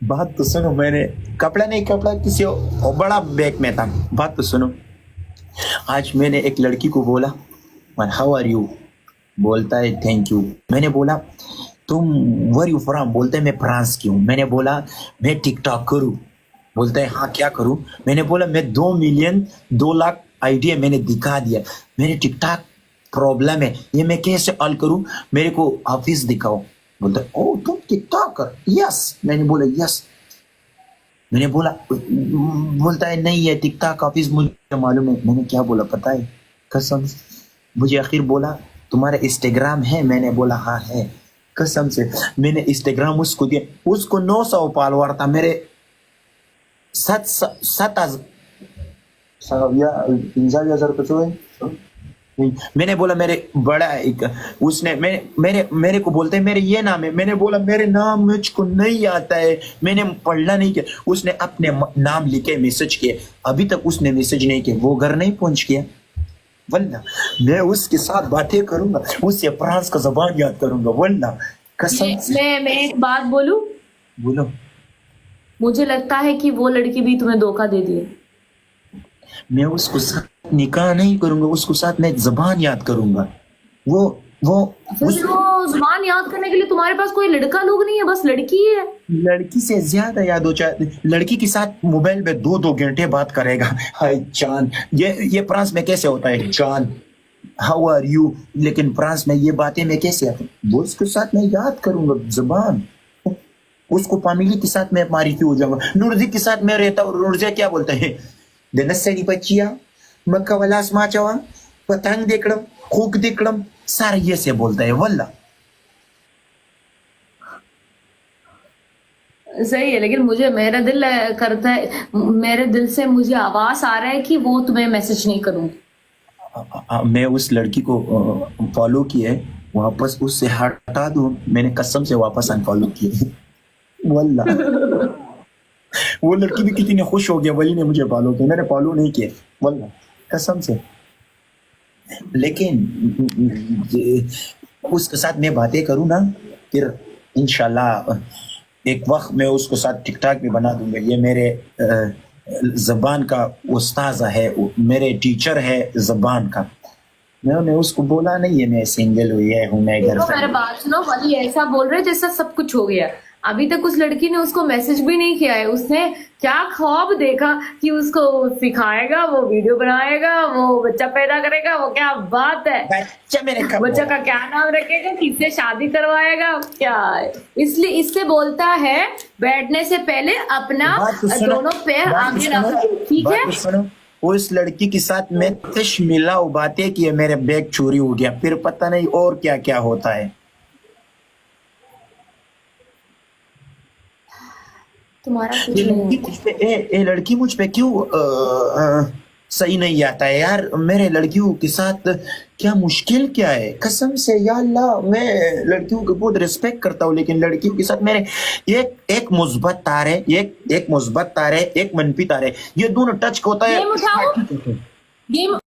बात तो सुनो, मैंने कपड़ा नहीं, कपड़ा किसी और बड़ा बैग में था। बात तो सुनो, आज मैंने एक लड़की को बोला, हाउ आर यू, बोलता है थैंक यू। मैंने बोला तुम वर यू फ्रॉम, बोलते है मैं फ्रांस की हूँ। मैंने बोला मैं टिकटॉक करूँ, बोलता है हाँ क्या करूँ। मैंने बोला मैं 2 मिलियन 2 लाख आइडिया मैंने दिखा दिया, मेरे टिकटॉक प्रॉब्लम है, ये मैं कैसे हल करूँ, मेरे को ऑफिस दिखाओ। बोलता है ओ तुम टिकटॉकर, यस। मैंने बोला यस। मैंने बोला, बोलता है नहीं है टिकटॉक ऑफिस मुझे मालूम है। मैंने क्या बोला पता है, कसम से मुझे आखिर बोला तुम्हारा इंस्टाग्राम है। मैंने बोला हाँ है। कसम से मैंने इंस्टाग्राम उसको दिया, उसको 900 फॉलोअर था, मेरे 7,000 कुछ हुए। मैंने बोला मेरे बड़ा एक, उसने मेरे को बोलते हैं मेरे ये नाम है। मैंने बोला मेरे नाम मुझको नहीं आता है, मैंने पढ़ना नहीं किया। उसने अपने नाम लिखे मैसेज किए, अभी तक उसने मैसेज नहीं किया, वो घर नहीं पहुंच गया। वल्ला मैं उसके साथ बातें करूंगा, उससे फ्रांस का जबान याद करूंगा, वल्ला कसम से। मैं एक बात बोलूं, बोलो। मुझे लगता है कि वो लड़की भी तुम्हें धोखा दे दी है। मैं उसको साथ निकाह नहीं करूंगा, उसको साथ मैं जबान याद करूंगा। वो फिर उस वो जुबान याद करने के लिए तुम्हारे पास कोई लड़का लोग नहीं है, बस लड़की ही है। लड़की से ज्यादा याद हो जाए, लड़की के साथ मोबाइल में 2-2 घंटे बात करेगा। हाय जान, ये फ्रांस में कैसे होता है जान, हाउ आर यू, लेकिन फ्रांस में ये बातें मैं कैसे आती, वो उसके साथ मैं याद करूंगा जबान। उसको फैमिली के साथ मैं मारी क्यों हो जाऊंगा। नूरजी के साथ मैं रहता हूँ, नूरजी क्या बोलता है, दिनसरी बच्चिया मक्का वाला स्माचवा पतंग देखड़म खूक देखड़म, सारा ये से बोलता है वल्ला। सही है, लेकिन मुझे मेरा दिल करता है, मेरे दिल से मुझे आवाज आ रहा है कि वो तुम्हें मैसेज नहीं करूंगी। मैं उस लड़की को फॉलो किए, वापस उससे हटा दूं, मैंने कसम से वापस अनफॉलो किए वल्ला। वो लड़की भी कितनी खुश हो गया, वही ने मुझे फॉलो किया, मैंने फॉलो नहीं किया वल्ला कसम से। लेकिन उसके साथ मैं बातें करूँ ना, फिर इंशाल्लाह एक वक्त मैं उसको साथ टिकटॉक भी बना दूंगा। ये मेरे जबान का उस्ताद है, मेरे टीचर है जबान का। मैंने उसको बोला नहीं है मैं सिंगल हुई है हूँ, मैं घर देखो मेरा बात सुनो, वही ऐसा बोल रहे जैसा सब कुछ हो गया। अभी तक उस लड़की ने उसको मैसेज भी नहीं किया है। उसने क्या ख्वाब देखा कि उसको सिखाएगा, वो वीडियो बनाएगा, वो बच्चा पैदा करेगा, वो क्या बात है। बच्चा मेरे कब बच्चा का क्या नाम रखेगा, किससे शादी करवाएगा, क्या है। इसलिए इससे बोलता है बैठने से पहले अपना दोनों पैर आगे रखो, ठीक है। उस लड़की के साथ मैं तिश मिला बातें की, मेरे बैग चोरी हो गया, फिर पता नहीं और क्या क्या होता है। तुम्हारा कुछ ये नहीं लड़की होता। मुझ पे ये लड़की मुझ पे क्यों सही नहीं आता है यार। मेरे लड़कियों के साथ क्या मुश्किल क्या है, कसम से या अल्लाह। मैं लड़कियों को बहुत रिस्पेक्ट करता हूँ, लेकिन लड़कियों के साथ मेरे एक मुस्बत तार है, एक मुस्बत तार है, एक मनफी तार है, ये दोनों टच होता है। गेम उठाओ, गेम